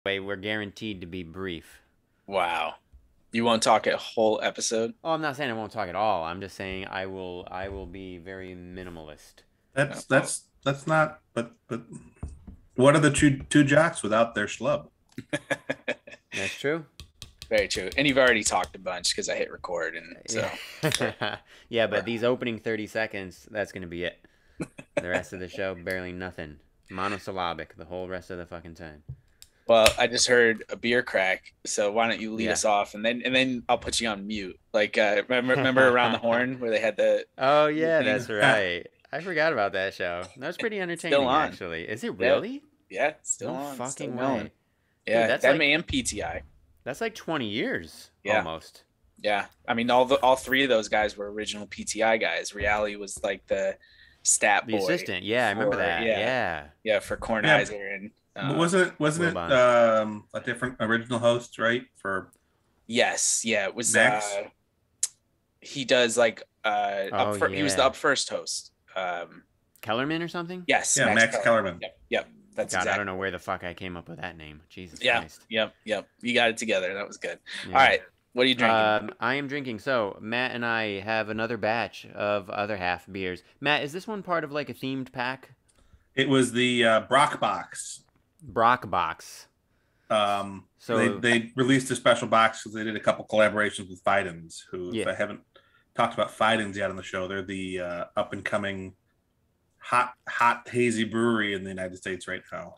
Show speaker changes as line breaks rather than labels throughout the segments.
way, we're guaranteed to be brief.
Wow. You won't talk a whole episode?
Oh, I'm not saying I won't talk at all. I'm just saying I will be very minimalist.
That's
Oh.
that's that's not. But what are the two jocks without their schlub?
That's true.
Very true. And you've already talked a bunch because I hit record, and so
Yeah, but these opening 30 seconds, that's gonna be it. The rest of the show, barely nothing. Monosyllabic the whole rest of the fucking time.
well, I just heard a beer crack, so why don't you lead
Yeah.
us off, and then I'll put you on mute. Like remember around the horn where they had the
Oh yeah,
thing?
that's right. I forgot about that show. That was pretty entertaining,
on.
actually. Is it
Yeah.
really?
Yeah, still
No
on.
fucking
still
way.
going.
Dude,
Yeah,
that's
that
like
and PTI.
that's like 20 years
Yeah.
almost.
Yeah, I mean all three of those guys were original PTI guys. Reality was like the stat
The
boy.
assistant. Yeah, I remember
for-
that.
yeah.
Yeah.
for Kornheiser and
But wasn't it
Wilbon.
a different original host, right? For
yes, yeah, it was
Max?
he does like
Oh,
he was the
yeah.
Up First host.
Kellerman or something?
Yes,
yeah, Max Kellerman.
Yep, that's
God, I
exactly.
don't know where the fuck I came up with that name. Jesus
Yeah,
Christ.
yep. You got it together. That was good.
Yeah.
All right, what are you drinking?
I am drinking. So Matt and I have another batch of other half beers. Matt, is this one part of like a themed pack?
It was the Brock box.
Brock box. So
They released a special box because they did a couple collaborations with Fidens, who, if
Yeah.
I haven't talked about Fidens yet on the show, they're the up and coming hot hazy brewery in the United States right now.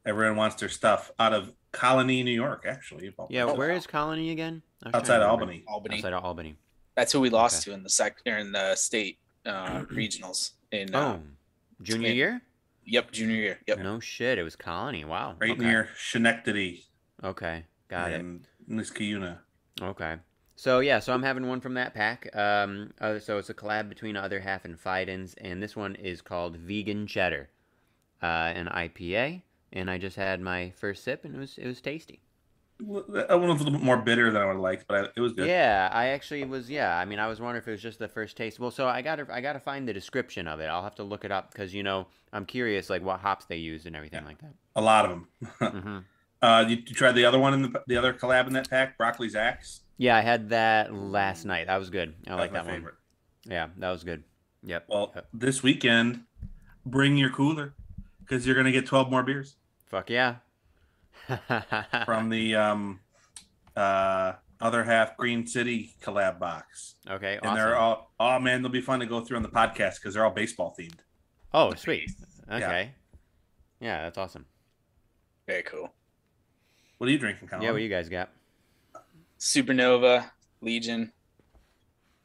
Everyone wants their stuff out of Colony, New York, actually.
yeah, where is Colony again? I was trying
Outside
to
of
remember.
Albany.
Outside of Albany.
That's who we lost
Okay.
to in the state regionals in
Oh, junior
in-
year?
yep, junior year. Yep.
No shit, it was Colony. Wow.
Right
Okay.
near Schenectady
Okay, got it.
and Niskayuna.
Okay. So yeah, so I'm having one from that pack. So it's a collab between Other Half and Fidens, and this one is called Vegan Cheddar, an IPA. And I just had my first sip, and it was tasty.
That one was a little bit more bitter than I would have liked, but it was good.
Yeah, I actually was. Yeah, I mean, I was wondering if it was just the first taste. Well, so I gotta find the description of it. I'll have to look it up because I'm curious, like what hops they used and everything like that.
A lot of them.
Hmm.
You tried the other one in the other collab in that pack, Broccoli's Axe.
Yeah, I had that last night. That was good. I like
That's
that
my
one.
favorite.
Yeah, that was good. Yep.
Well,
Yep.
this weekend, bring your cooler because you're gonna get 12 more beers
Fuck yeah.
from the Other Half Green City collab box.
Okay,
And they're
awesome.
all, oh man, they'll be fun to go through on the podcast because they're all baseball themed.
Oh, sweet. Okay. Yeah, that's awesome.
Very cool.
What are you drinking, Colin?
Yeah, what you guys got?
Supernova Legion.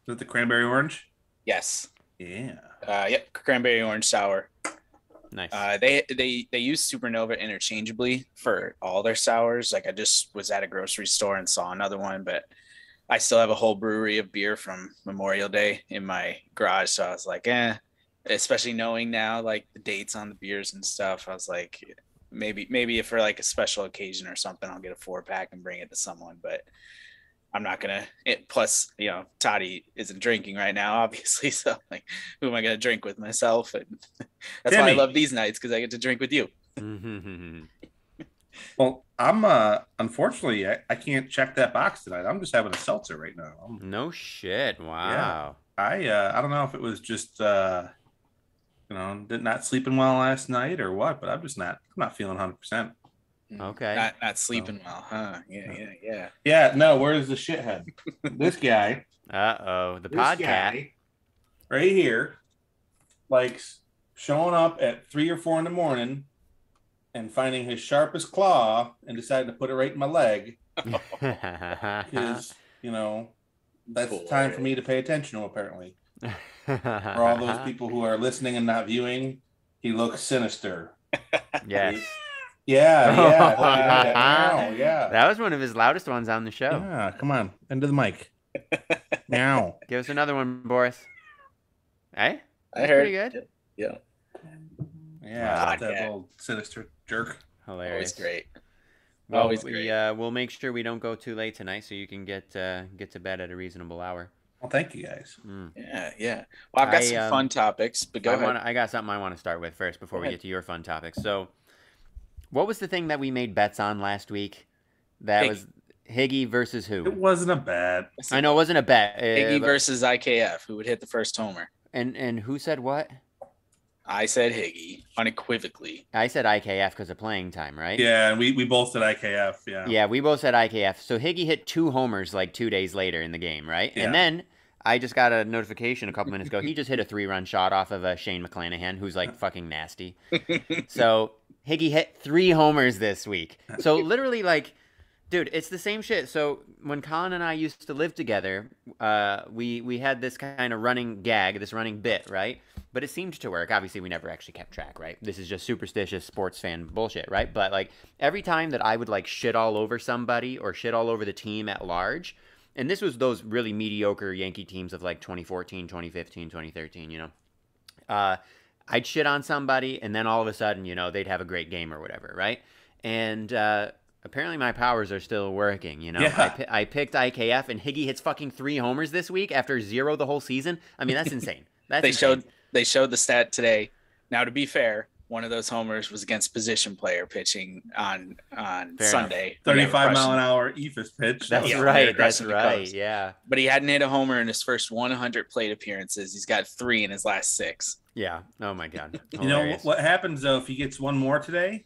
Is it the cranberry orange?
Yes.
Yeah.
Yep. Cranberry orange sour.
Nice.
They use Supernova interchangeably for all their sours. Like I just was at a grocery store and saw another one, but I still have a whole brewery of beer from Memorial Day in my garage. So I was like, especially knowing now like the dates on the beers and stuff. I was like, maybe if for like a special occasion or something, I'll get a 4-pack and bring it to someone, but I'm not gonna. Plus, Toddy isn't drinking right now, obviously. So, like, who am I gonna drink with myself? And that's why I
Timmy.
love these nights because I get to drink with you.
Well, I'm unfortunately I can't check that box tonight. I'm just having a seltzer right now.
No shit. Wow.
I don't know if it was just not sleeping well last night or what, but I'm not feeling 100%.
Okay.
Not sleeping well, huh? Yeah.
Yeah, no, where's the shithead? This guy.
Uh-oh. The
This
podcast.
guy right here likes showing up at 3 or 4 in the morning and finding his sharpest claw and deciding to put it right in my leg is, that's the time for me to pay attention to, apparently. For all those people who are listening and not viewing, he looks sinister.
Yes.
Yeah.
That was one of his loudest ones on the show.
Yeah, come on. Into the mic. Meow.
Give us another one, Boris. Hey?
I
That's
heard.
pretty good.
Yeah.
Yeah,
Podcast.
that little sinister jerk.
Hilarious.
Always great.
Well,
Always great.
we'll make sure we don't go too late tonight so you can get to bed at a reasonable hour.
Well, thank you guys.
Yeah. Well, I've got some
I,
fun topics, but go ahead.
I got something I want to start with first before we
ahead.
get to your fun topics. So What was the thing that we made bets on last week? That was Higgy versus who?
It wasn't a bet.
I know it wasn't a bet.
Higgy versus IKF, who would hit the first homer.
And who said what?
I said Higgy, unequivocally.
I said IKF because of playing time, right?
Yeah, and we both said IKF, yeah.
Yeah, we both said IKF. So Higgy hit 2 homers like 2 days later in the game, right?
Yeah.
And then I just got a notification a couple minutes ago. He just hit a 3-run shot off of Shane McClanahan, who's like fucking nasty. So Higgy hit 3 homers this week. So literally, like, dude, it's the same shit. So when Colin and I used to live together, we had this kind of running gag, this running bit, right? But it seemed to work. Obviously, we never actually kept track, right? This is just superstitious sports fan bullshit, right? But like every time that I would like shit all over somebody or shit all over the team at large, and this was those really mediocre Yankee teams of like 2014, 2015, 2013, you know. I'd shit on somebody, and then all of a sudden, you know, they'd have a great game or whatever, right? And apparently my powers are still working, you know.
Yeah.
I picked IKF, and Higgy hits fucking 3 homers this week after 0 the whole season. I mean, that's insane. That's insane.
They showed the stat today. Now, to be fair, one of those homers was against position player pitching on Sunday.
35-mile-an-hour eephus pitch.
That's right. That's right. Yeah.
But he hadn't hit a homer in his first 100 plate appearances. He's got 3 in his last 6.
Yeah. Oh my God.
You know what happens though if he gets one more today?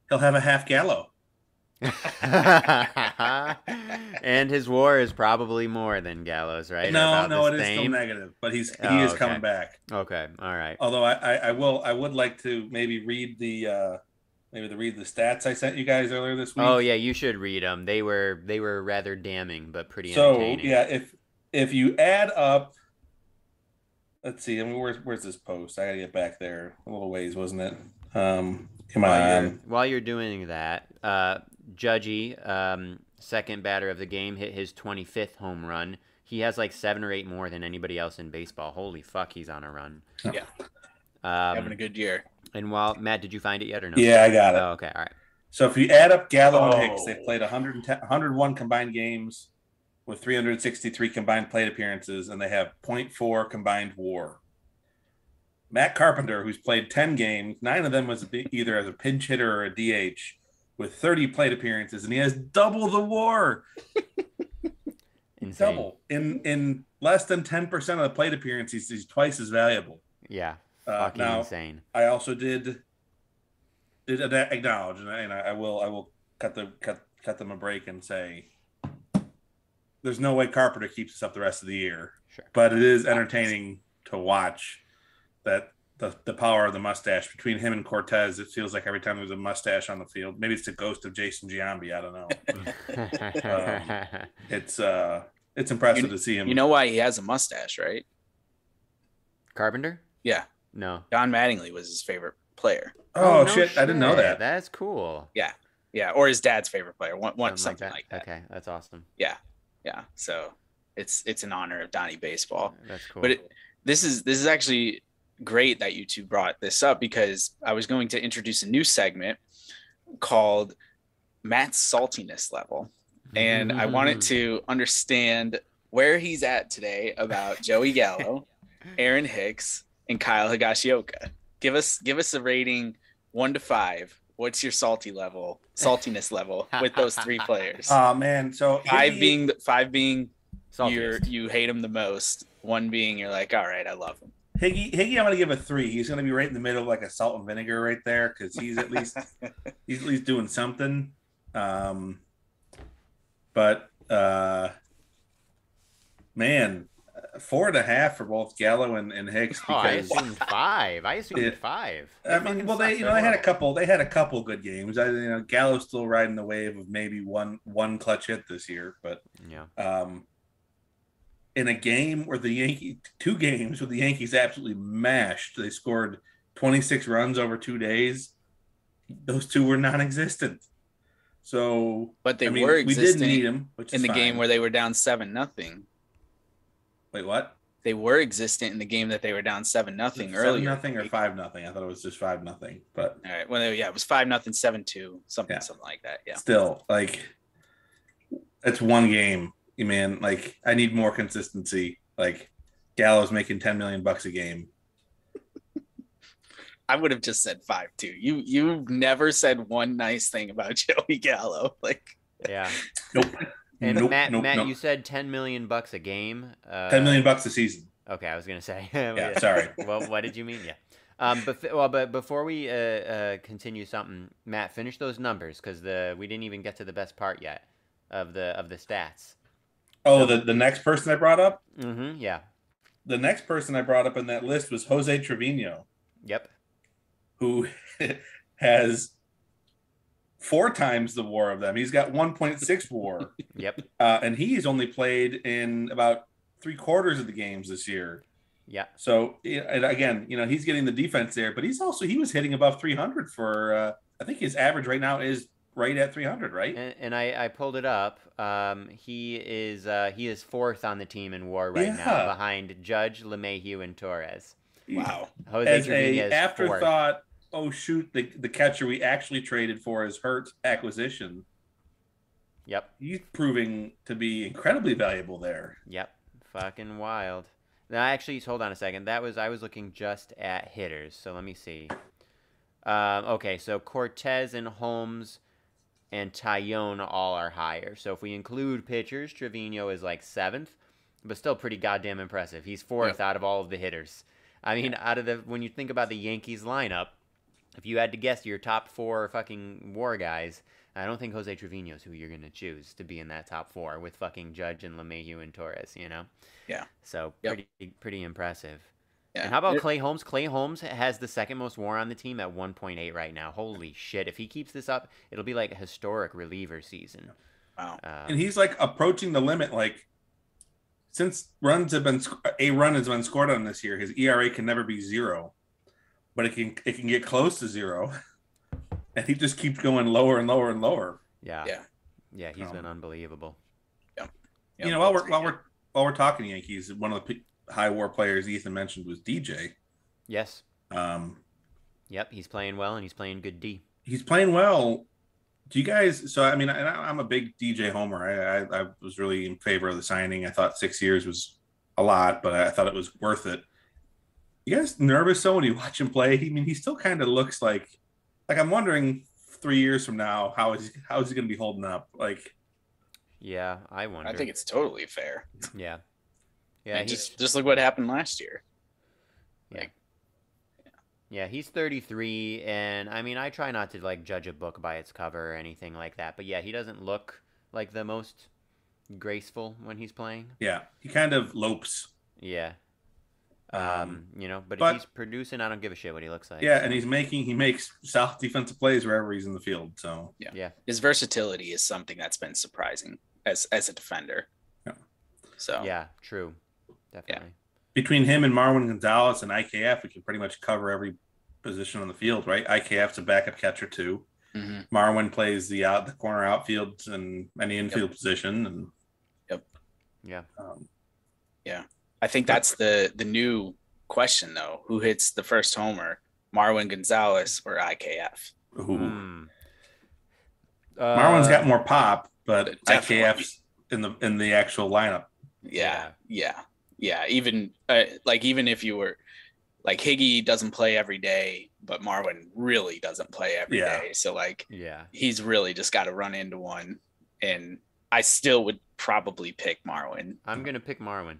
He'll have a half Gallo.
And his WAR is probably more than Gallo's, right?
No, it is still negative, but he is coming back.
Okay, all right.
Although I would like to maybe read the stats I sent you guys earlier this week.
Oh yeah, you should read them. They were rather damning, but pretty entertaining.
So yeah, if you add up, let's see. I mean, where's this post? I gotta get back there a little ways, wasn't it? Come on.
While you're doing that, Judgy, second batter of the game, hit his 25th home run. He has like 7 or 8 more than anybody else in baseball. Holy fuck, he's on a run.
Yeah. Having a good year.
And while Matt, did you find it yet or no?
Yeah, I got it.
Oh, okay, all right.
So if you add up Gallo and Hicks, they've played 101 combined games with 363 combined plate appearances, and they have 0.4 combined WAR. Matt Carpenter, who's played 10 games, 9 of them was either as a pinch hitter or a DH, with 30 plate appearances, and he has double the WAR.
Insane.
Double. In less than 10% of the plate appearances, he's twice as valuable.
Yeah. Fucking insane.
I also did acknowledge, and I will cut them a break and say there's no way Carpenter keeps us up the rest of the year.
Sure.
But it is entertaining to watch that the power of the mustache between him and Cortez. It feels like every time there's a mustache on the field, maybe it's the ghost of Jason Giambi. I don't know. It's impressive to see him.
You know why he has a mustache, right?
Carpenter?
Yeah.
No.
Don Mattingly was his favorite player.
Oh, no shit. I didn't know that.
That's cool.
Yeah. Yeah. Or his dad's favorite player. Something like that.
Okay. That's awesome.
Yeah. Yeah. So it's in honor of Donnie Baseball.
That's cool.
But this is actually great that you two brought this up, because I was going to introduce a new segment called Matt's saltiness level. And I wanted to understand where he's at today about Joey Gallo, Aaron Hicks, and Kyle Higashioka. Give us a rating 1 to 5. What's your saltiness level with those 3 players?
Oh man, so
5 being
Saltiest.
you
hate him the most. 1 being you're like, all right, I love him.
Higgy, I'm gonna give a 3. He's gonna be right in the middle, like a salt and vinegar right there, because he's at least doing something. But man, 4.5 for both Gallo and Hicks.
Oh, I
because
assumed 5. I assumed 5.
I mean, well, they had a couple. They had a couple good games. Gallo's still riding the wave of maybe one clutch hit this year, but
yeah.
In a game where the 2 games where the Yankees absolutely mashed, they scored 26 runs over 2 days. Those 2 were non-existent. So,
but were existent.
We didn't need them
in the game where they were down 7-0.
Wait, what?
They were existent in the game that they were down 7-0 earlier.
7-0 or 5-0. I thought it was just 5-0. But
all right, well, yeah, it was 5-0, 7-2, something like that. Yeah.
Still, like, it's one game, man. Like, I need more consistency. Like, Gallo's making $10 million a game.
I would have just said 5-2. You never said one nice thing about Joey Gallo. Like,
Yeah.
Nope.
And
nope,
Matt,
nope,
Matt,
nope.
you said $10 million a game.
$10 million a season.
Okay, I was gonna say.
Yeah, sorry.
Well, what did you mean? Yeah. But before we continue something, Matt, finish those numbers because we didn't even get to the best part yet of the stats.
Oh, the next person I brought up?
Mm-hmm. Yeah.
The next person I brought up in that list was Jose Trevino.
Yep.
Who has 4 times the WAR of them. He's got 1.6 WAR.
Yep.
And he's only played in about 3/4 of the games this year.
Yeah.
So, and again, he's getting the defense there, but he was hitting above 300 for, I think his average right now is right at 300, right?
And I pulled it up. He is 4th on the team in WAR right now, behind Judge, LeMahieu, and Torres.
Wow.
Jose
As
Trevino
an afterthought, oh shoot, the catcher we actually traded for his hurt acquisition.
Yep.
He's proving to be incredibly valuable there.
Yep. Fucking wild. Now, actually, hold on a second. I was looking just at hitters, so let me see. Okay, so Cortez and Holmes and Tyone all are higher. So if we include pitchers, Trevino is like 7th, but still pretty goddamn impressive. He's 4th out of all of the hitters. I mean, when you think about the Yankees lineup, if you had to guess your top 4 fucking WAR guys, I don't think Jose Trevino is who you're going to choose to be in that top 4 with fucking Judge and LeMahieu and Torres,
Yeah.
So pretty impressive.
Yeah.
And how about Clay Holmes? Clay Holmes has the 2nd most WAR on the team at 1.8 right now. Holy shit. If he keeps this up, it'll be like a historic reliever season.
Wow.
And he's like approaching the limit. Like, since a run has been scored on this year, his ERA can never be 0, but it can get close to 0. And he just keeps going lower and lower and lower.
Yeah. He's been unbelievable.
Yeah.
While we're talking Yankees, one of the high WAR players Ethan mentioned was DJ.
Yes. Yep, he's playing well and he's playing good D.
He's playing well. Do you guys? So I mean, I'm a big DJ homer. I was really in favor of the signing. I thought 6 years was a lot, but I thought it was worth it. You guys nervous though when you watch him play? I mean, he still kind of looks like I'm wondering 3 years from now how is he going to be holding up? Like,
yeah, I wonder.
I think it's totally fair.
Yeah.
Yeah, just look what happened last year.
Yeah, he's 33, and I mean, I try not to like judge a book by its cover or anything like that, but yeah, he doesn't look like the most graceful when he's playing.
Yeah, he kind of lopes.
Yeah. But if he's producing, I don't give a shit what he looks like.
Yeah, and he makes solid defensive plays wherever he's in the field. So
yeah. His versatility is something that's been surprising as a defender.
Yeah.
So
yeah, true. Definitely.
Yeah.
Between him and Marwin Gonzalez and IKF, we can pretty much cover every position on the field, right? IKF's a backup catcher too.
Mm-hmm.
Marwin plays the corner outfield and any infield position. And
yeah.
I think that's the new question though. Who hits the first homer, Marwin Gonzalez or IKF?
Marwin's got more pop, but
Definitely.
IKF's in the actual lineup.
Yeah. Even even if you were like Higgy doesn't play every day, but Marwin really doesn't play every day. So he's really just got to run into one. And I still would probably pick Marwin.
I'm gonna pick Marwin.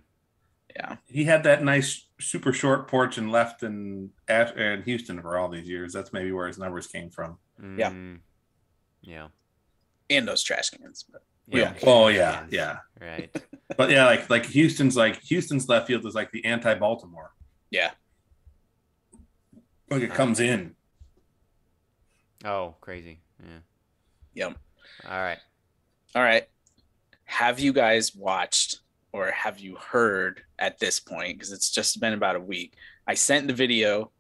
Yeah,
he had that nice super short porch and left in Houston for all these years. That's maybe where his numbers came from.
Yeah, and those trash cans. But
yeah. Oh yeah.
Right.
But yeah, like Houston's left field is like the anti-Baltimore.
Yeah.
Like it comes in.
Oh, crazy. Yeah.
Yep.
All right.
Have you guys watched or have you heard at this point, because it's just been about a week, I sent the video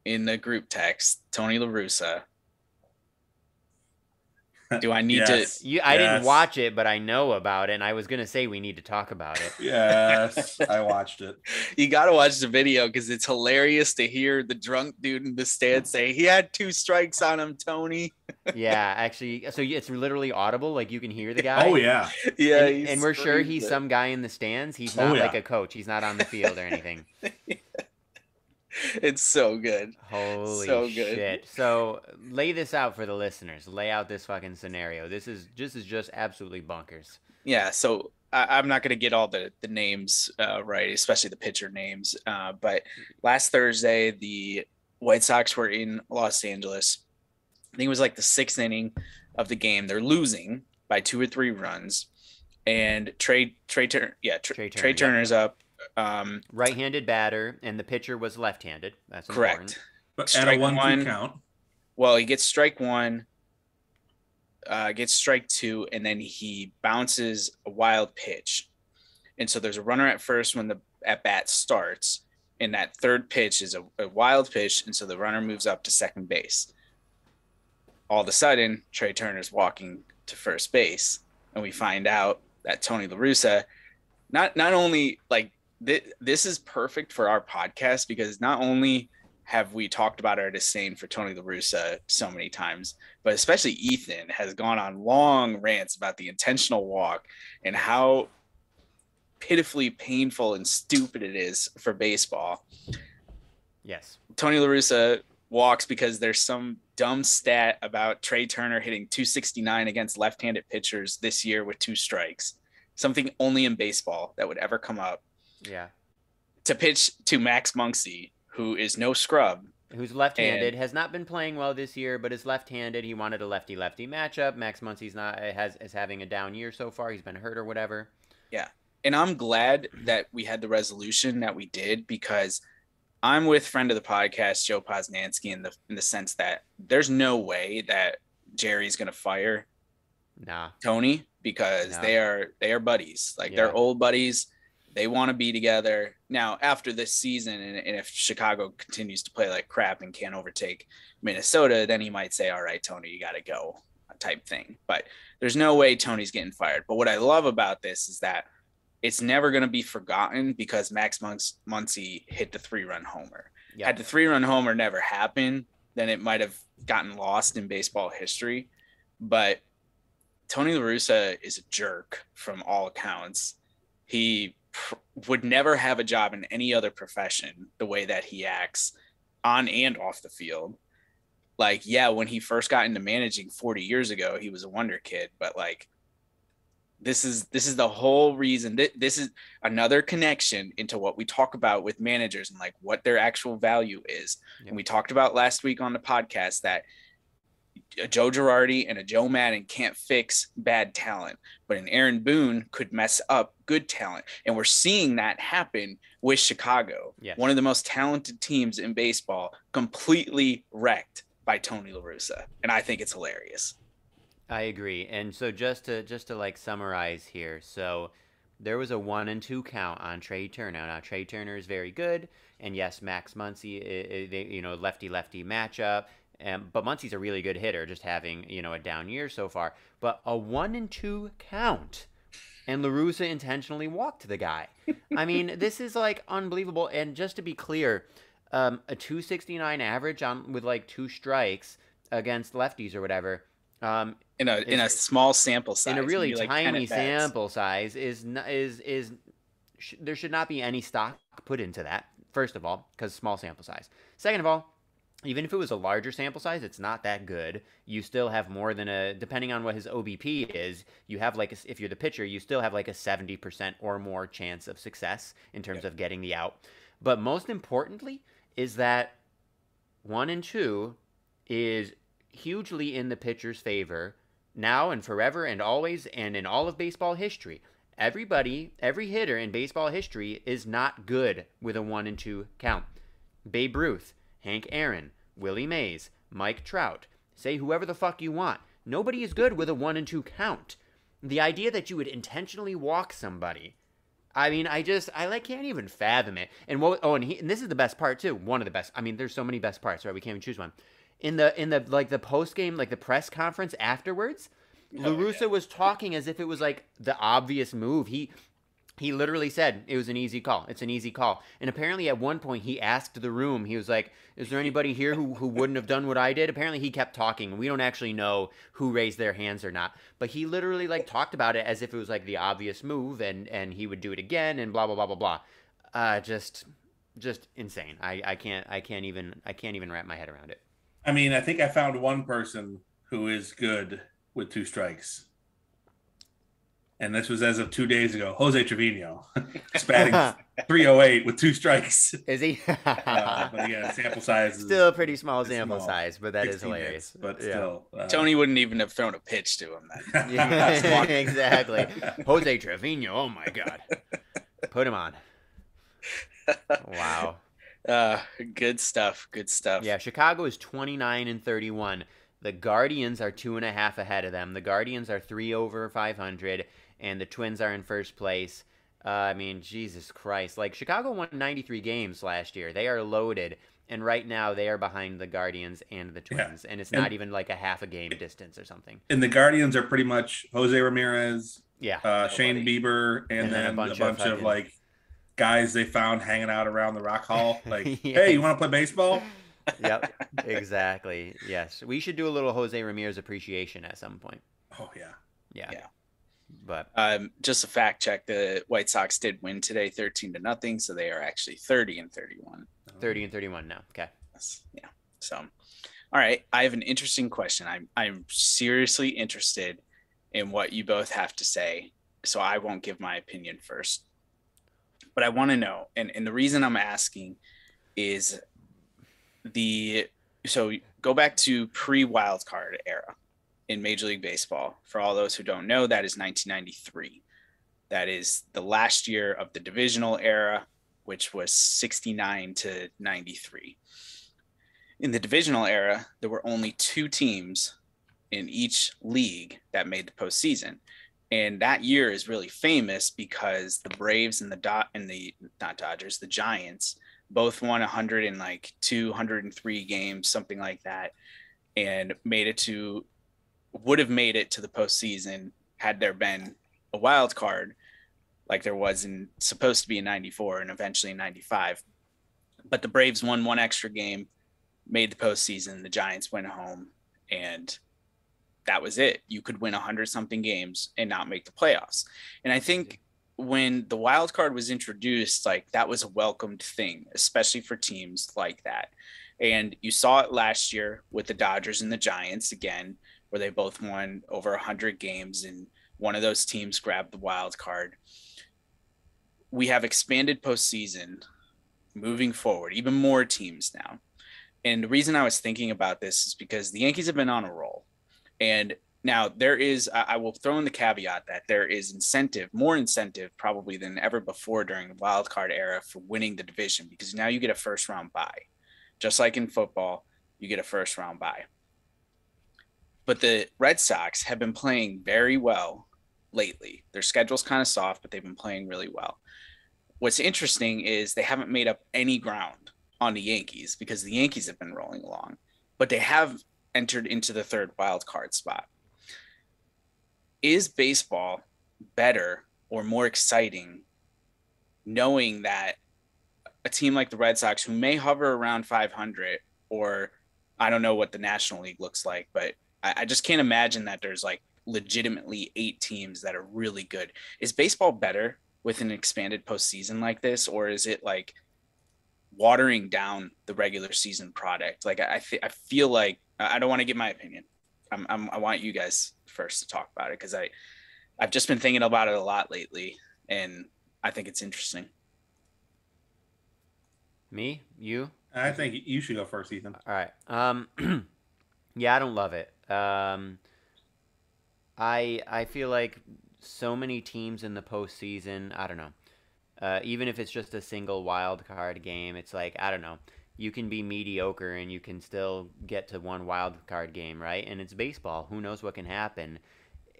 in the group text, Tony La Russa. Do I need to?
I didn't watch it, but I know about it, and I was going to say we need to talk about it.
Yes, I watched it.
You got to watch the video because it's hilarious to hear the drunk dude in the stand say, he had 2 strikes on him, Tony.
Yeah, actually, so it's literally audible, like you can hear the guy.
Oh, yeah.
Yeah,
and we're sure he's some guy in the stands. He's not like a coach. He's not on the field or anything.
It's so good.
Holy
So good.
shit. So lay this out for the listeners. Lay out this fucking scenario. This is just absolutely bonkers.
Yeah, so I'm not going to get all the names right, especially the pitcher names. But last Thursday, the White Sox were in Los Angeles. I think it was like the sixth inning of the game. They're losing by 2 or 3 runs, and Trey Turner's up.
Right-handed batter, and the pitcher was left-handed. That's important.
Correct.
But at a 1-2 count.
Well, he gets strike one, gets strike two, and then he bounces a wild pitch. And so there's a runner at first when the at bat starts, and that third pitch is a wild pitch, and so the runner moves up to second base. All of a sudden, Trey Turner's walking to first base, and we find out that Tony La Russa, not only like this is perfect for our podcast, because not only have we talked about our disdain for Tony La Russa so many times, but especially Ethan has gone on long rants about the intentional walk and how pitifully painful and stupid it is for baseball.
Yes.
Tony La Russa walks because there's some dumb stat about Trey Turner hitting 269 against left-handed pitchers this year with 2 strikes. Something only in baseball that would ever come up.
Yeah.
To pitch to Max Muncy, who is no scrub.
Who's left-handed, has not been playing well this year, but is left-handed. He wanted a lefty-lefty matchup. Max Muncy's is having a down year so far. He's been hurt or whatever.
Yeah. And I'm glad that we had the resolution that we did, because I'm with friend of the podcast, Joe Posnanski, in the sense that there's no way that Jerry's going to fire Tony, because they are buddies. Like, they're old buddies. They want to be together. Now, after this season, and if Chicago continues to play like crap and can't overtake Minnesota, then he might say, all right, Tony, you got to go, type thing. But there's no way Tony's getting fired. But what I love about this is that it's never going to be forgotten, because Max Muncy hit the 3-run homer. Yep. Had the 3-run homer never happened, then it might have gotten lost in baseball history. But Tony La Russa is a jerk from all accounts. He would never have a job in any other profession the way that he acts on and off the field. Like, yeah, when he first got into managing 40 years ago, he was a wonder kid, but like, this is the whole reason. This is another connection into what we talk about with managers and like what their actual value is. Yep. And we talked about last week on the podcast that a Joe Girardi and a Joe Madden can't fix bad talent, but an Aaron Boone could mess up good talent. And we're seeing that happen with Chicago. Yes. One of the most talented teams in baseball, completely wrecked by Tony La Russa. And I think it's hilarious.
I agree. And so just to like summarize here, so there was a 1-2 count on Trey Turner. Now Trey Turner is very good, and yes, Max Muncy, lefty-lefty matchup. But Muncy's a really good hitter, just having a down year so far. But a 1-2 count, and La Russa intentionally walked the guy. I mean, this is like unbelievable. And just to be clear, a 269 average with like 2 strikes against lefties or whatever.
In a small sample size,
in a really tiny sample size, there should not be any stock put into that. First of all, because small sample size. Second of all, even if it was a larger sample size, it's not that good. You still have more than depending on what his OBP is, you have like, if you're the pitcher, you still have like a 70% or more chance of success in terms of getting the out. But most importantly is that 1-2 is hugely in the pitcher's favor now and forever and always and in all of baseball history. Every hitter in baseball history is not good with a 1-2 count. Babe Ruth, Hank Aaron, Willie Mays, Mike Trout, say whoever the fuck you want. Nobody is good with a 1-2 count. The idea that you would intentionally walk somebody, I mean, I can't even fathom it. And and this is the best part too. One of the best. I mean, there's so many best parts, right? We can't even choose one. In the like the post game, like the press conference afterwards, La Russa was talking as if it was like the obvious move. He literally said it was an easy call. It's an easy call. And apparently at one point he asked the room, he was like, is there anybody here who wouldn't have done what I did? Apparently he kept talking. We don't actually know who raised their hands or not. But he literally like talked about it as if it was like the obvious move and he would do it again and blah, blah, blah, blah, blah. just insane. I can't even wrap my head around it.
I mean, I think I found one person who is good with 2 strikes. And this was as of 2 days ago. Jose Trevino. He's batting 308 with 2 strikes.
Is he?
But again, sample size is
still a pretty small sample size, but that is hilarious.
Hits, but still.
Tony wouldn't even have thrown a pitch to him then.
Yeah, exactly. Jose Trevino, oh my God. Put him on. Wow.
Good stuff. Good stuff.
Yeah, Chicago is 29-31. The Guardians are 2.5 ahead of them. The Guardians are 3 over 500, and the Twins are in first place. I mean, Jesus Christ. Like, Chicago won 93 games last year. They are loaded, and right now they are behind the Guardians and the Twins, and it's not even like a half a game distance or something.
And the Guardians are pretty much Jose Ramirez,
yeah,
Shane Bieber, and then a bunch of like guys they found hanging out around the Rock Hall. Like, yes. Hey, you want to play baseball?
Yep, exactly. Yes, we should do a little Jose Ramirez appreciation at some point.
Oh yeah.
But
just a fact check: the White Sox did win today, 13-0, so they are actually 30-31.
30-31 now. Okay.
Yeah. So, all right. I have an interesting question. I'm seriously interested in what you both have to say. So I won't give my opinion first, but I want to know, and the reason I'm asking is so go back to pre-wild card era in Major League Baseball. For all those who don't know, that is 1993. That is the last year of the divisional era, which was 69-93. In the divisional era, there were only 2 teams in each league that made the postseason. And that year is really famous because the Braves and the Giants both won 102, 103 games, something like that, and would have made it to the postseason had there been a wild card like there was supposed to be in 94 and eventually in 95. But the Braves won 1 extra game, made the postseason. The Giants went home, and that was it. You could win 100-something games and not make the playoffs. And I think when the wild card was introduced, like, that was a welcomed thing, especially for teams like that. And you saw it last year with the Dodgers and the Giants again, where they both won over 100 games, and one of those teams grabbed the wild card. We have expanded postseason moving forward, even more teams now. And the reason I was thinking about this is because the Yankees have been on a roll. And now I will throw in the caveat that there is more incentive probably than ever before during the wild card era for winning the division, because now you get a first round bye. Just like in football, you get a first round bye. But the Red Sox have been playing very well lately. Their schedule's kind of soft, but they've been playing really well. What's interesting is they haven't made up any ground on the Yankees because the Yankees have been rolling along, but they have entered into the 3rd wild card spot. Is baseball better or more exciting knowing that a team like the Red Sox, who may hover around 500, or I don't know what the National League looks like, but I just can't imagine that there's like legitimately 8 teams that are really good. Is baseball better with an expanded postseason like this, or is it like watering down the regular season product? Like, I feel like, I don't want to give my opinion. I want you guys first to talk about it, because I've just been thinking about it a lot lately, and I think it's interesting.
Me? You?
I think you should go first, Ethan.
All right. Yeah, I don't love it. I feel like so many teams in the postseason, I don't know. Even if it's just a single wild card game, it's like, I don't know. You can be mediocre and you can still get to one wild card game, right? And it's baseball. Who knows what can happen?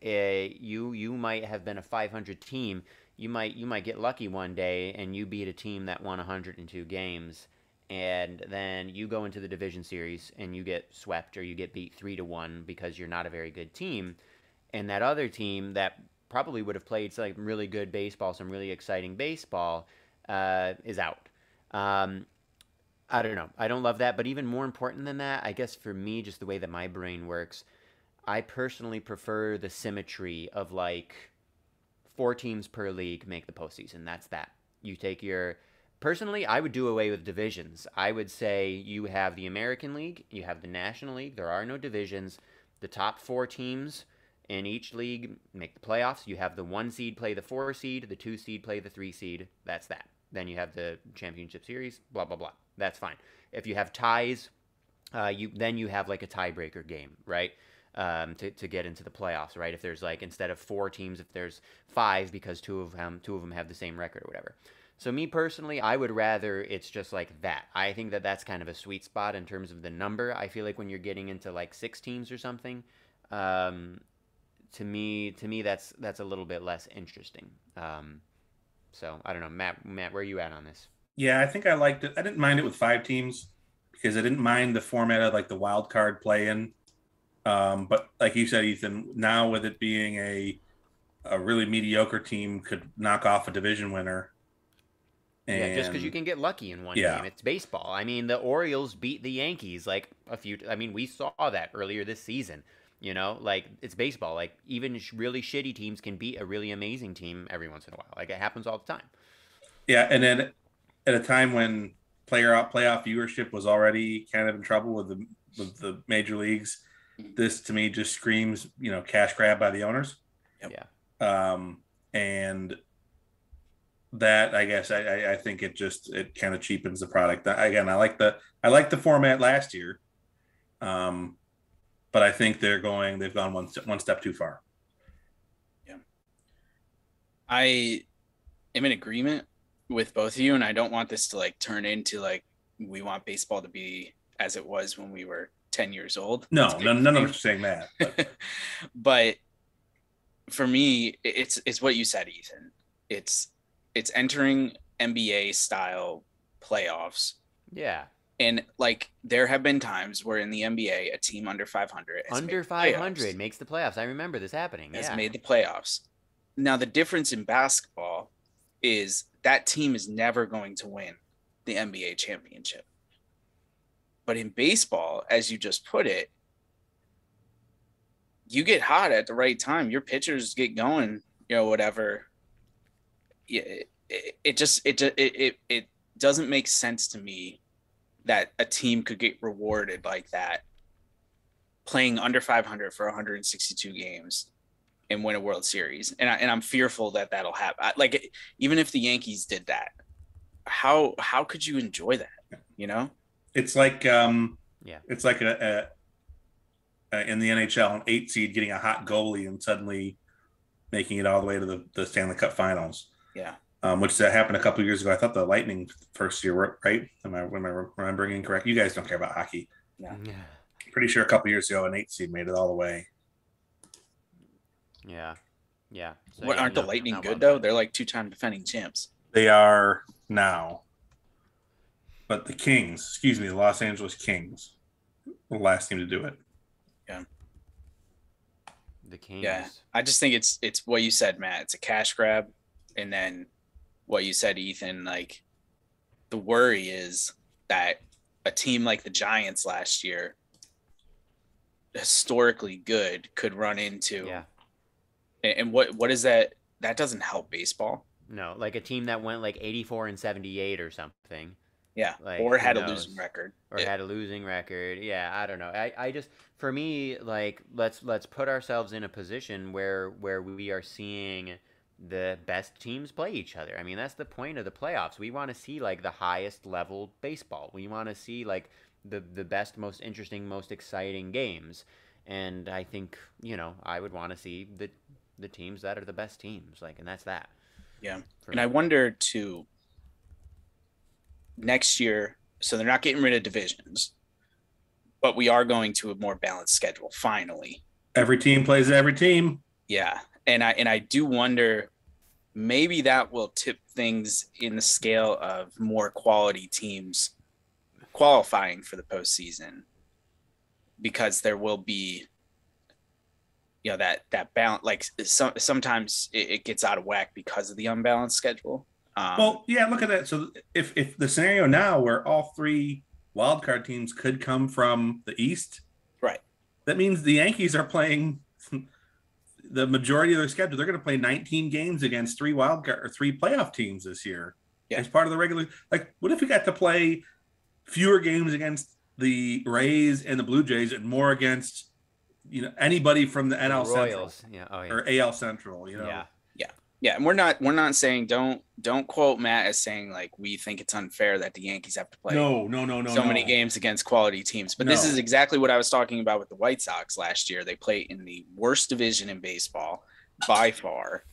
You might have been a 500 team. You might get lucky one day and you beat a team that won 102 games, and then you go into the division series and you get swept or you get beat 3-1 because you're not a very good team, and that other team that probably would have played some really good baseball, some really exciting baseball, is out. I don't know. I don't love that. But even more important than that, I guess for me, just the way that my brain works, I personally prefer the symmetry of like 4 teams per league make the postseason. That's that. You take your Personally, I would do away with divisions. I would say you have the American League, you have the National League. There are no divisions. The top 4 teams in each league make the playoffs. You have the 1 seed play the 4 seed, the 2 seed play the 3 seed. That's that. Then you have the championship series. Blah blah blah. That's fine. If you have ties, you have like a tiebreaker game, right? To get into the playoffs, right? If there's like instead of 4 teams, if there's 5 because two of them have the same record or whatever. So me personally, I would rather it's just like that. I think that that's kind of a sweet spot in terms of the number. I feel like when you're getting into like 6 teams or something, to me that's a little bit less interesting. So I don't know, Matt, where are you at on this?
Yeah, I think I liked it. I didn't mind it with 5 teams because I didn't mind the format of like the wild card play-in. But like you said, Ethan, now with it being a really mediocre team could knock off a division winner. And,
yeah, just because you can get lucky in one game. It's baseball. I mean, the Orioles beat the Yankees like we saw that earlier this season. You know, like it's baseball. Like even really shitty teams can beat a really amazing team every once in a while. Like it happens all the time.
Yeah, and then at a time when playoff viewership was already kind of in trouble with the major leagues, this to me just screams, cash grab by the owners.
Yep. Yeah.
And that I guess I think it kind of cheapens the product. Again, I like the format last year. But I think they've gone one step too far.
Yeah. I am in agreement with both of you, and I don't want this to like turn into like we want baseball to be as it was when we were 10 years old.
No, none of us are saying that. But.
But for me, it's what you said, Ethan. It's entering NBA style playoffs.
Yeah.
And like there have been times where in the NBA, a team under 500
makes the playoffs. I remember this happening.
Has made the playoffs. Now the difference in basketball is that team is never going to win the NBA championship. But in baseball, as you just put it, you get hot at the right time. Your pitchers get going, whatever. Yeah, it doesn't make sense to me that a team could get rewarded like that, playing under 500 for 162 games and win a World Series. And I'm fearful that that'll happen. Like even if the Yankees did that, how could you enjoy that?
It's like it's like a in the NHL, an 8 seed getting a hot goalie and suddenly making it all the way to the Stanley Cup Finals.
Yeah.
Which happened a couple of years ago. I thought the Lightning first year were right. Am I remembering incorrect? You guys don't care about hockey.
Yeah.
Pretty sure a couple of years ago, an 8 seed made it all the way.
Yeah. Yeah. So,
aren't the Lightning good though? They're like 2-time defending champs.
They are now. But the Los Angeles Kings, the last team to do it.
Yeah.
The Kings.
Yeah. I just think it's what you said, Matt. It's a cash grab. And then what you said, Ethan, like the worry is that a team like the Giants last year, historically good, could run into.
Yeah.
And what is that? That doesn't help baseball.
No, like a team that went like 84-78 or something.
Yeah.
Like,
or had a losing record.
Had a losing record. Yeah, I don't know. I just, for me, like let's put ourselves in a position where we are seeing the best teams play each other. I mean, that's the point of the playoffs. We want to see like the highest level baseball. We want to see like the best, most interesting, most exciting games. And I think, I would want to see the teams that are the best teams. Like, and that's that.
Yeah. And I wonder too, next year, so they're not getting rid of divisions, but we are going to a more balanced schedule finally.
Every team plays every team.
Yeah. And I do wonder, maybe that will tip things in the scale of more quality teams qualifying for the postseason, because there will be, that balance. Like sometimes it gets out of whack because of the unbalanced schedule.
Well, yeah, look at that. So if the scenario now where all 3 wildcard teams could come from the East,
right?
That means the Yankees are playing the majority of their schedule. They're going to play 19 games against 3 wildcard or 3 playoff teams this year.
Yeah.
as part of the regular. Like, what if we got to play fewer games against the Rays and the Blue Jays and more against anybody from the
The
NL Central
Royals. Yeah. Oh yeah.
or AL Central?
Yeah.
Yeah, and we're not saying don't quote Matt as saying like we think it's unfair that the Yankees have to play
No.
so many games against quality teams. But this is exactly what I was talking about with the White Sox last year. They play in the worst division in baseball by far,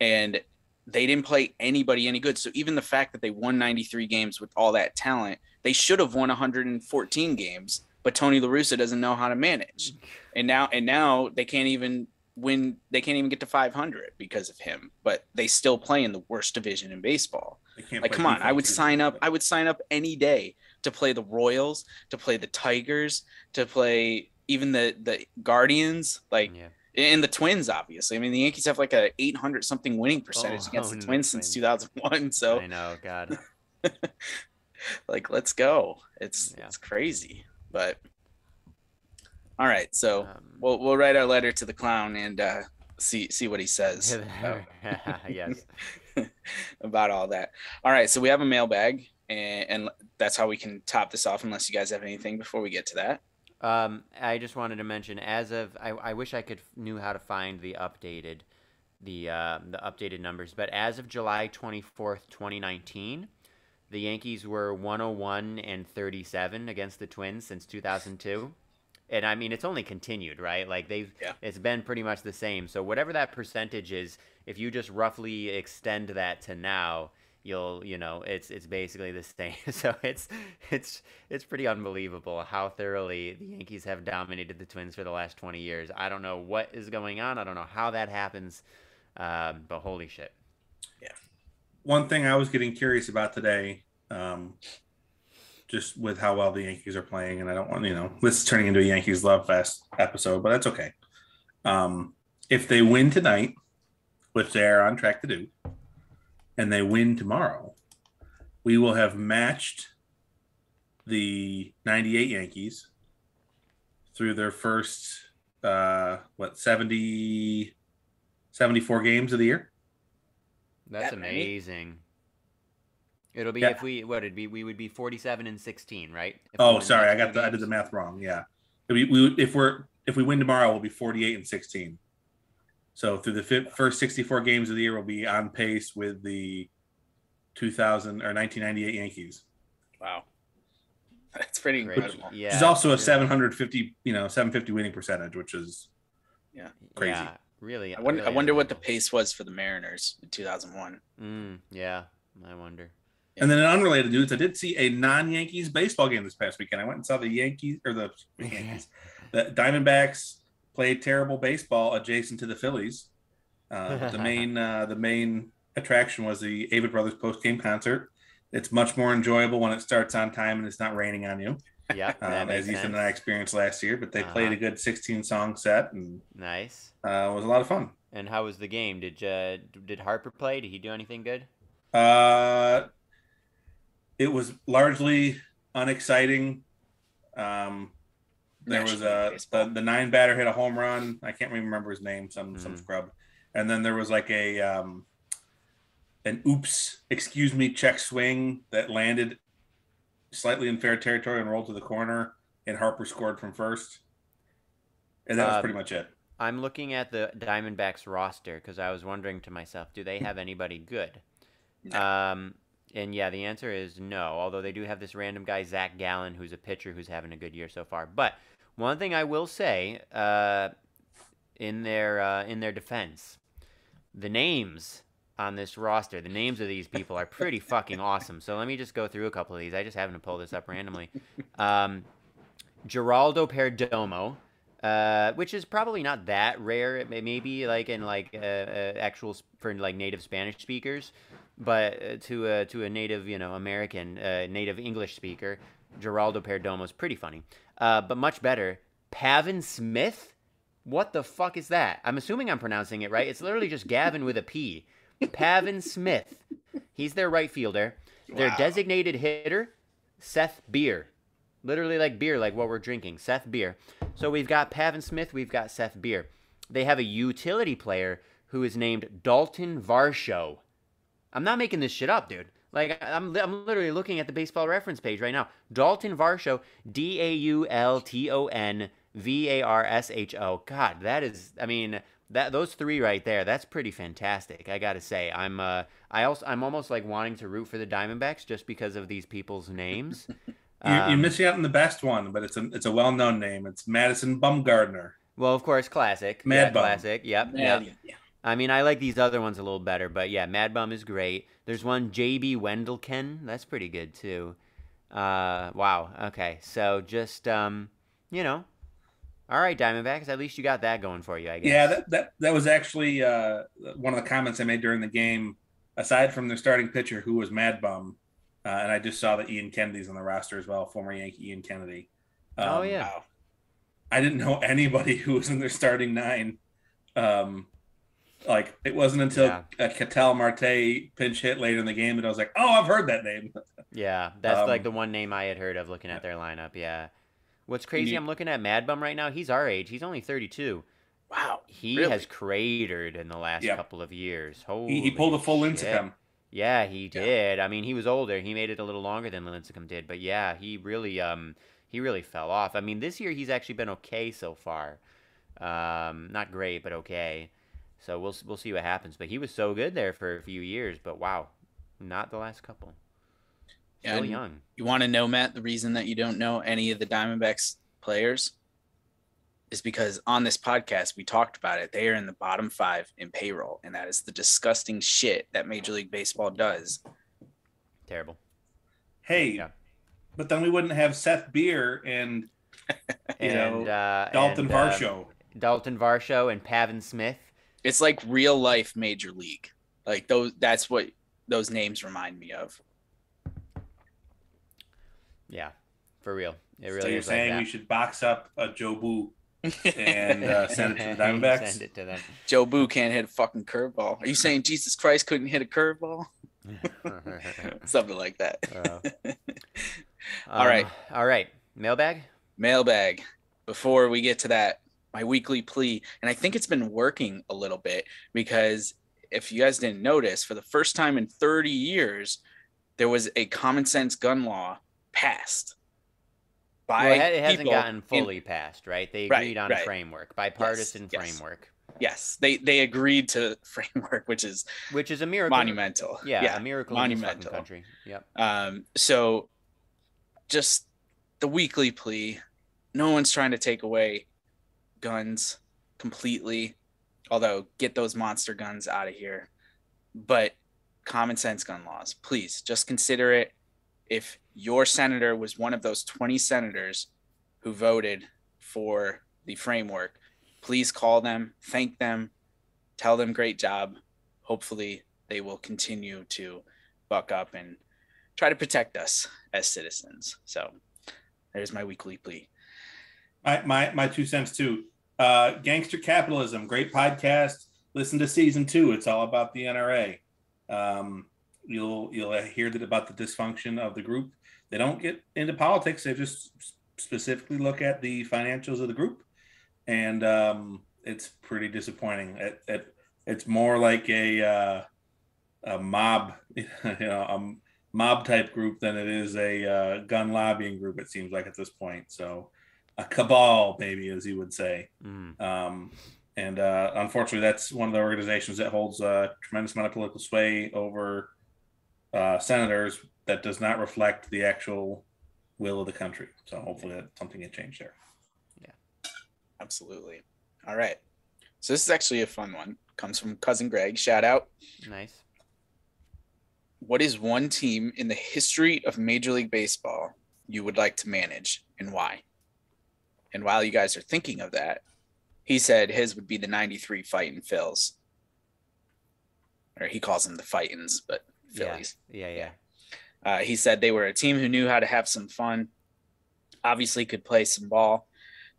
and they didn't play anybody any good. So even the fact that they won 93 games with all that talent, they should have won 114 games. But Tony La Russa doesn't know how to manage, and now they can't even win. They can't even get to 500 because of him. But they still play in the worst division in baseball. Like, come on, I would sign up. I would sign up any day to play the Royals, to play the Tigers, to play even the Guardians, like, and the Twins. Obviously, I mean, the Yankees have like a 800 something winning percentage against the Twins since 2001. So
I know, God.
like, let's go. It's crazy. But all right, so we'll write our letter to the clown and see what he says.
Yes.
About all that. All right, so we have a mailbag, and that's how we can top this off. Unless you guys have anything before we get to that.
I just wanted to mention, as of I wish I knew how to find the updated numbers, but as of July 24th, 2019. The Yankees were 101-37 against the Twins since 2002. And I mean, it's only continued, right? Like it's been pretty much the same. So whatever that percentage is, if you just roughly extend that to now, it's basically the same. So it's pretty unbelievable how thoroughly the Yankees have dominated the Twins for the last 20 years. I don't know what is going on. I don't know how that happens. But holy shit.
Yeah.
One thing I was getting curious about today, just with how well the Yankees are playing, and I don't want, this is turning into a Yankees Love Fest episode, but that's okay. If they win tonight, which they are on track to do, and they win tomorrow, we will have matched the 98 Yankees through their first, 74 games of the year.
That's amazing. It'll be we would be 47-16, right?
Sorry, I did the math wrong. Yeah, if we win tomorrow, we'll be 48-16. So through the first 64 games of the year, we'll be on pace with the 1998 Yankees.
Wow, that's pretty incredible.
Yeah, it's also a 750 winning percentage, which is crazy.
Yeah, really.
I wonder what the pace was for the Mariners in 2001.
Yeah, I wonder.
And then in unrelated news, I did see a non-Yankees baseball game this past weekend. I went and saw the Diamondbacks played terrible baseball adjacent to the Phillies. The main attraction was the Avett Brothers post-game concert. It's much more enjoyable when it starts on time and it's not raining on you.
Yeah,
as Ethan and I experienced last year. But they played a good 16-song set, and
nice.
It was a lot of fun.
And how was the game? Did Harper play? Did he do anything good?
It was largely unexciting. There was the 9-batter hit a home run. I can't remember his name. Some scrub. And then there was like an excuse me check swing that landed slightly in fair territory and rolled to the corner, and Harper scored from first. And that was pretty much it.
I'm looking at the Diamondbacks roster because I was wondering to myself, do they have anybody good? No. And yeah, the answer is no, although they do have this random guy, Zach Gallen, who's a pitcher who's having a good year so far. But one thing I will say, in their defense, the names on this roster, the names of these people are pretty fucking awesome. So let me just go through a couple of these. I just happened to pull this up randomly. Geraldo Perdomo, which is probably not that rare. It may be like in actual for like native Spanish speakers. But to a native, American, native English speaker, Geraldo Perdomo is pretty funny. But much better, Pavin Smith? What the fuck is that? I'm assuming I'm pronouncing it right. It's literally just Gavin with a P. Pavin Smith. He's their right fielder. Wow. Their designated hitter, Seth Beer. Literally like beer, like what we're drinking. Seth Beer. So we've got Pavin Smith, we've got Seth Beer. They have a utility player who is named Dalton Varsho. I'm not making this shit up, dude. Like I'm literally looking at the baseball reference page right now. Dalton Varsho, DaultonVarsho. God, that is, I mean, that those three right there, that's pretty fantastic. I gotta say, I'm almost like wanting to root for the Diamondbacks just because of these people's names.
You're
Um,
missing out on the best one, but it's a well known name. It's Madison Bumgardner,
well, of course, classic. Yeah,
Mad Bum.
classic. Yep,
Man,
yep.
yeah.
I mean, I like these other ones a little better, but yeah, Mad Bum is great. There's one JB Wendelken, that's pretty good too. Wow. Okay, so just you know, all right, Diamondbacks. At least you got that going for you, I
Yeah,
guess.
that was actually one of the comments I made during the game. Aside from their starting pitcher, who was Mad Bum, and I just saw that Ian Kennedy's on the roster as well, former Yankee Ian Kennedy.
Oh
Um,
yeah,
Wow.
I didn't know anybody who was in their starting nine. Um, like it wasn't until
yeah,
Cattell Marte pinch hit later in the game that I was like, oh, I've heard that name.
yeah. That's like
Um,
the one name I had heard of looking at their lineup. Yeah. What's
And
crazy?
you,
I'm looking at Mad Bum right now. He's our age. He's only 32.
wow.
He has
Really?
cratered in the last
yeah,
couple of years.
he pulled
Holy
a full
shit.
Lincecum.
Yeah, he
Yeah,
did. I mean, he was older. He made it a little longer than Lincecum did, but yeah, he really fell off. I mean, this year he's actually been okay so far. Not great, but okay. So we'll see what happens. But he was so good there for a few years. But wow, not the last couple.
Yeah,
Still
and
young.
you want to know, Matt, the reason that you don't know any of the Diamondbacks players is because on this podcast we talked about it. They are in the bottom 5 in payroll, and that is the disgusting shit that Major League Baseball does.
Terrible.
hey,
Yeah.
but then we wouldn't have Seth Beer and
And
Dalton Varsho.
Dalton Varsho and Pavin Smith.
It's like real life Major League. Like those. That's what those names remind me of.
Yeah, for real. It
So
really
you're
is like
saying
that.
we should box up a Joe Boo and send it to the Diamondbacks?
Send it to them.
Joe Boo can't hit a fucking curveball. Are you saying Jesus Christ couldn't hit a curveball? Something like that. All right.
All right. Mailbag?
Mailbag. Before we get to that, my weekly plea, and I think it's been working a little bit because if you guys didn't notice, for the first time in 30 years, there was a common sense gun law passed by
Well, it hasn't
people
gotten
in-
fully passed, right? They
Right,
agreed on a
right.
framework, bipartisan
Yes.
framework,
Yes, they agreed to framework, which is
which is a miracle.
monumental.
Yeah, a miracle in this fucking
monumental.
country. Yep.
So just the weekly plea. No one's trying to take away guns completely, although get those monster guns out of here. But common sense gun laws, please just consider it. If your senator was one of those 20 senators who voted for the framework, please call them, thank them, tell them great job. Hopefully they will continue to buck up and try to protect us as citizens. So there's my weekly plea.
My 2 cents too. Gangster Capitalism, great podcast. Listen to season 2. It's all about the NRA. You'll hear that about the dysfunction of the group. They don't get into politics. They just specifically look at the financials of the group, and it's pretty disappointing. It's more like a mob, a mob type group than it is a gun lobbying group. It seems like at this point. So a cabal, maybe, as you would say. And unfortunately, that's one of the organizations that holds a tremendous amount of political sway over senators that does not reflect the actual will of the country. So hopefully that something can change there.
Yeah.
Absolutely. All right. So this is actually a fun one. Comes from cousin Greg. Shout out.
Nice.
What is one team in the history of Major League Baseball you would like to manage and why? And while you guys are thinking of that, he said his would be the 93 Fightin' Phils. Or he calls them the Fightins, but Phillies.
Yeah.
He said they were a team who knew how to have some fun, obviously could play some ball.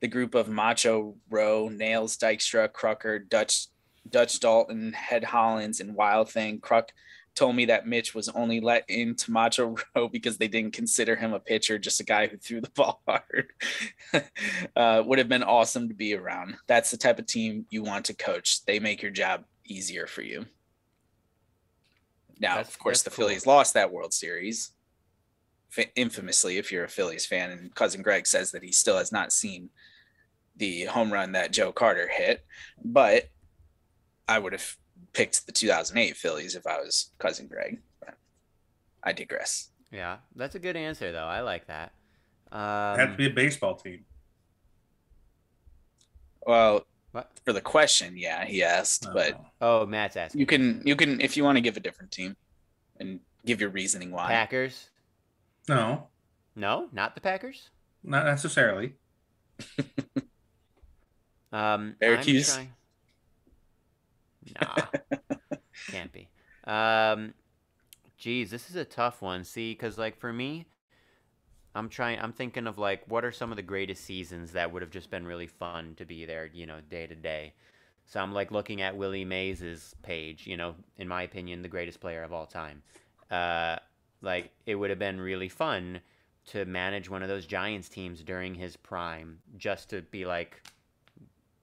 The group of Macho, Rowe, Nails, Dykstra, Crucker, Dutch Dalton, Head Hollins, and Wild Thing. Kruk told me that Mitch was only let into Macho Rowe because they didn't consider him a pitcher, just a guy who threw the ball hard. Would have been awesome to be around. That's the type of team you want to coach. They make your job easier for you. Now, of course, the Phillies lost that World Series, infamously, if you're a Phillies fan, and Cousin Greg says that he still has not seen the home run that Joe Carter hit, but I would have picked the 2008 Phillies if I was Cousin Greg. But I digress.
Yeah, that's a good answer, though. I like that.
It had to be a baseball team.
Well,
what?
For the question, yeah, he asked, but
Matt's asking.
You can, if you want to give a different team and give your reasoning why.
Packers?
No,
not the Packers.
Not necessarily.
Syracuse?
Nah, can't be. Geez, this is a tough one. See, because like for me, I'm thinking of like what are some of the greatest seasons that would have just been really fun to be there, day to day. So I'm like looking at Willie Mays' page, in my opinion, the greatest player of all time. Like it would have been really fun to manage one of those Giants teams during his prime, just to be like,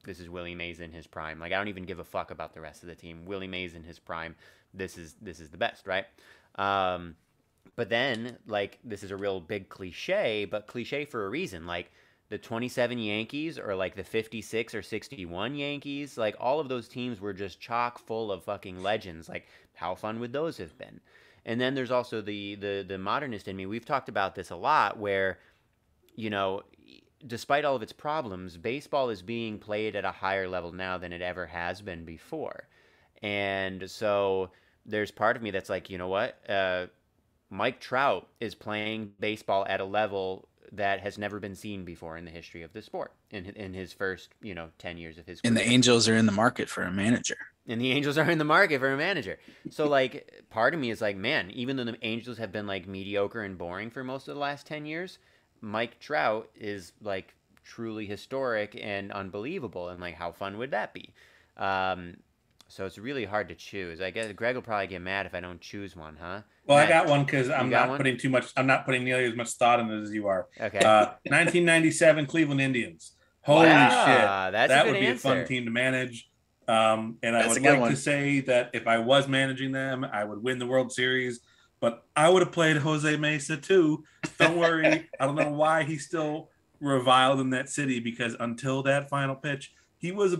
this is Willie Mays in his prime. Like I don't even give a fuck about the rest of the team. Willie Mays in his prime. This is the best, right? But then, like, this is a real big cliche, but cliche for a reason. Like, the 27 Yankees or, like, the 56 or 61 Yankees, like, all of those teams were just chock full of fucking legends. Like, how fun would those have been? And then there's also the modernist in me. We've talked about this a lot where, despite all of its problems, baseball is being played at a higher level now than it ever has been before. And so there's part of me that's like, you know what? Mike Trout is playing baseball at a level that has never been seen before in the history of the sport in his first, 10 years of his career.
And the Angels are in the market for a manager.
So, like, part of me is like, man, even though the Angels have been, like, mediocre and boring for most of the last 10 years, Mike Trout is, like, truly historic and unbelievable. And, like, how fun would that be? So it's really hard to choose. I guess Greg will probably get mad if I don't choose one, huh?
Well, Matt, I got one because I'm not putting nearly as much thought in it as you are.
Okay.
1997 Cleveland Indians. Holy shit. That would be a fun team to manage. And I would like to say that if I was managing them, I would win the World Series. But I would have played Jose Mesa too. Don't worry. I don't know why he's still reviled in that city, because until that final pitch, he was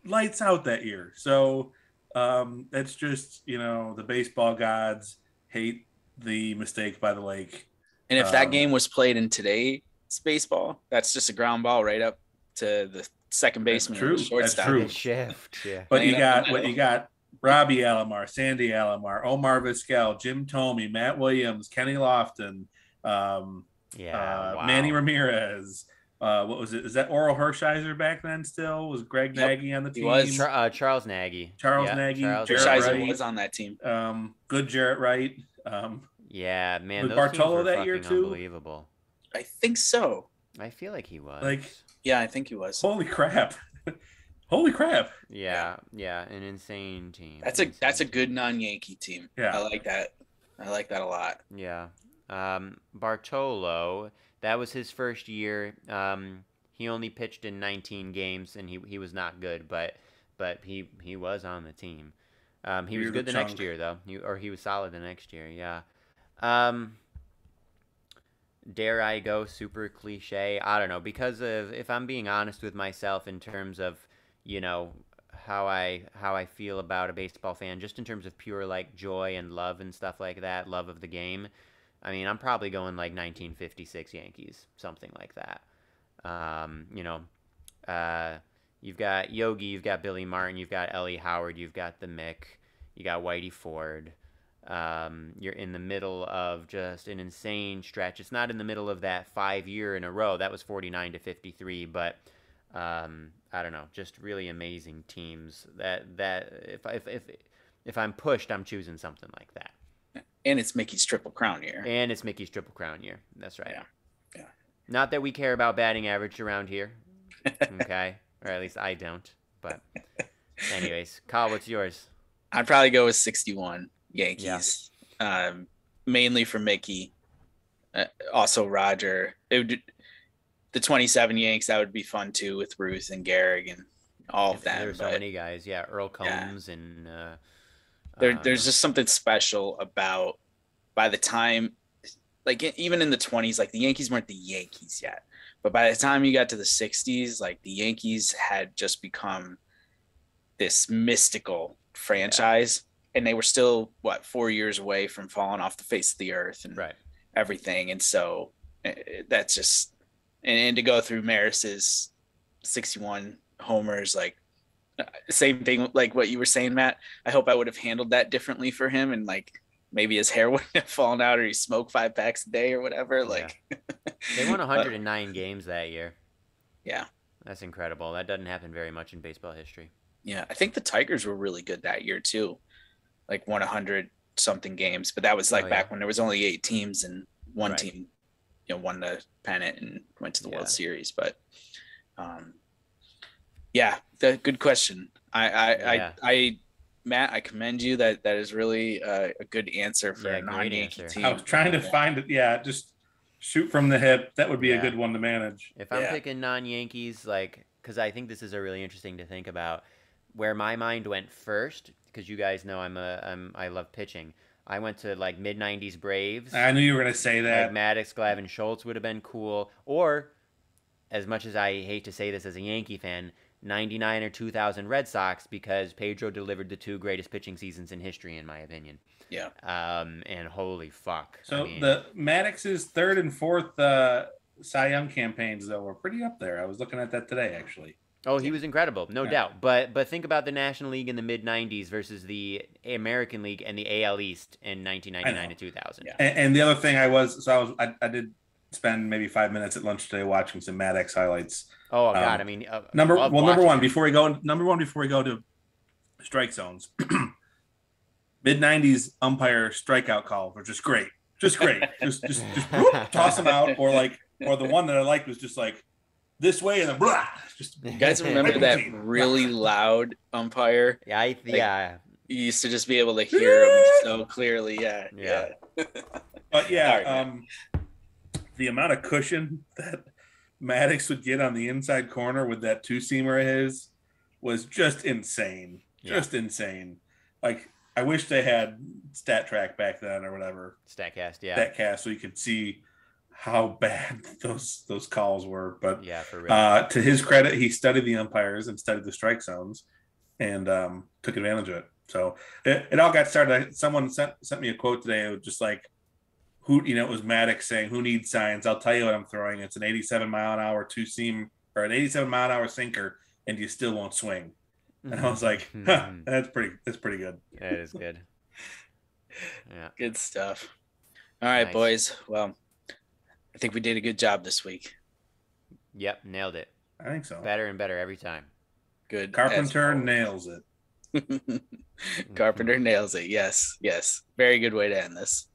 lights out that year. So that's just, the baseball gods hate the mistake by the lake.
And if that game was played in today's baseball, that's just a ground ball right up to the second baseman.
True. That's true.
Shift, yeah.
But you got Robbie Alomar, Sandy Alomar, Omar Vizquel, Jim Thome, Matt Williams, Kenny Lofton, Manny Ramirez. What was it? Is that Oral Hershiser back then still? Was Greg Nagy on the team?
He was.
Charles Nagy.
Hershiser was on that team.
Good Jarrett Wright.
Yeah, man.
Was Bartolo that year too?
Unbelievable.
I think so.
I feel like he was.
Yeah, I think he was.
Holy crap.
Yeah, an insane team.
That's a good non-Yankee team.
Yeah.
I like that a lot.
Yeah. Bartolo, that was his first year. He only pitched in 19 games, and he was not good, but he was on the team. He was good the next year, though. He was solid the next year, yeah. Dare I go super cliche? I don't know, because of, if I'm being honest with myself in terms of, how I feel about a baseball fan, just in terms of pure, like, joy and love and stuff like that, love of the game, I mean, I'm probably going, like, 1956 Yankees, something like that. You've got Yogi, you've got Billy Martin, you've got Ellie Howard, you've got the Mick, you got Whitey Ford. You're in the middle of just an insane stretch. It's not in the middle of that 5 year in a row. That was 49 to 53, but I don't know, just really amazing teams. That if I'm pushed, I'm choosing something like that.
And it's Mickey's Triple Crown year.
That's right.
Yeah.
Not that we care about batting average around here, okay? Or at least I don't. But anyways, Kyle, what's yours?
I'd probably go with 61 Yankees. Yeah. Mainly for Mickey. Also Roger. The 27 Yanks, that would be fun too, with Ruth and Gehrig and all of them.
There's so many guys. Yeah, Earl Combs and
There's just something special about by the time, like even in the 20s, like the Yankees weren't the Yankees yet. But by the time you got to the 60s, like the Yankees had just become this mystical franchise. And they were still, 4 years away from falling off the face of the earth and everything. And so that's just, and to go through Maris's 61 homers, like same thing, like what you were saying, Matt. I hope I would have handled that differently for him, and like maybe his hair wouldn't have fallen out, or he smoked 5 packs a day or whatever. Like
they won 109 games that year.
Yeah,
that's incredible. That doesn't happen very much in baseball history.
Yeah, I think the Tigers were really good that year too, like won 100 something games. But that was like back when there was only 8 teams and one team, won the pennant and went to the World Series. But good question. I Matt, I commend you. That is really a good answer for a non-Yankee team.
I was trying to find it. Yeah, just shoot from the hip. That would be a good one to manage.
If I'm picking non-Yankees, like, because I think this is a really interesting to think about. Where my mind went first, because you guys know I love pitching. I went to like mid '90s Braves.
I knew you were gonna say that.
Like Maddox, Glavine, Schultz would have been cool. Or, as much as I hate to say this as a Yankee fan, 99 or 2000 Red Sox, because Pedro delivered the 2 greatest pitching seasons in history, in my opinion.
Yeah.
And holy fuck.
So the Maddox's 3rd and 4th Cy Young campaigns though were pretty up there. I was looking at that today actually.
Oh, he was incredible, no doubt. But think about the National League in the mid '90s versus the American League and the AL East in 1999 to 2000.
Yeah. And the other thing I did spend maybe 5 minutes at lunch today watching some Maddox highlights.
Oh God, I mean,
number one before we go to strike zones. Mid '90s umpire strikeout calls were just great, just whoop, toss them out, or the one that I liked was just like this way and then blah. Just
you guys remember that really loud umpire?
Yeah,
You used to just be able to hear him so clearly. Yeah.
But the amount of cushion that Maddox would get on the inside corner with that 2-seamer of his was just insane. Just insane. Like, I wish they had StatTrack back then or whatever.
StatCast,
so you could see how bad those calls were. But
for real.
To his credit, he studied the umpires and studied the strike zones and took advantage of it. So it all got started. Someone sent me a quote today. It was just like, it was Maddox saying, "Who needs science? I'll tell you what I'm throwing. It's an 87 mile an hour 2-seam or an 87 mile an hour sinker, and you still won't swing." And I was like, that's pretty good.
That is good. Yeah.
Good stuff. All right, boys. Well, I think we did a good job this week.
Yep, nailed it.
I think so.
Better and better every time.
Good.
Carpenter nails it.
Carpenter nails it. Yes. Very good way to end this.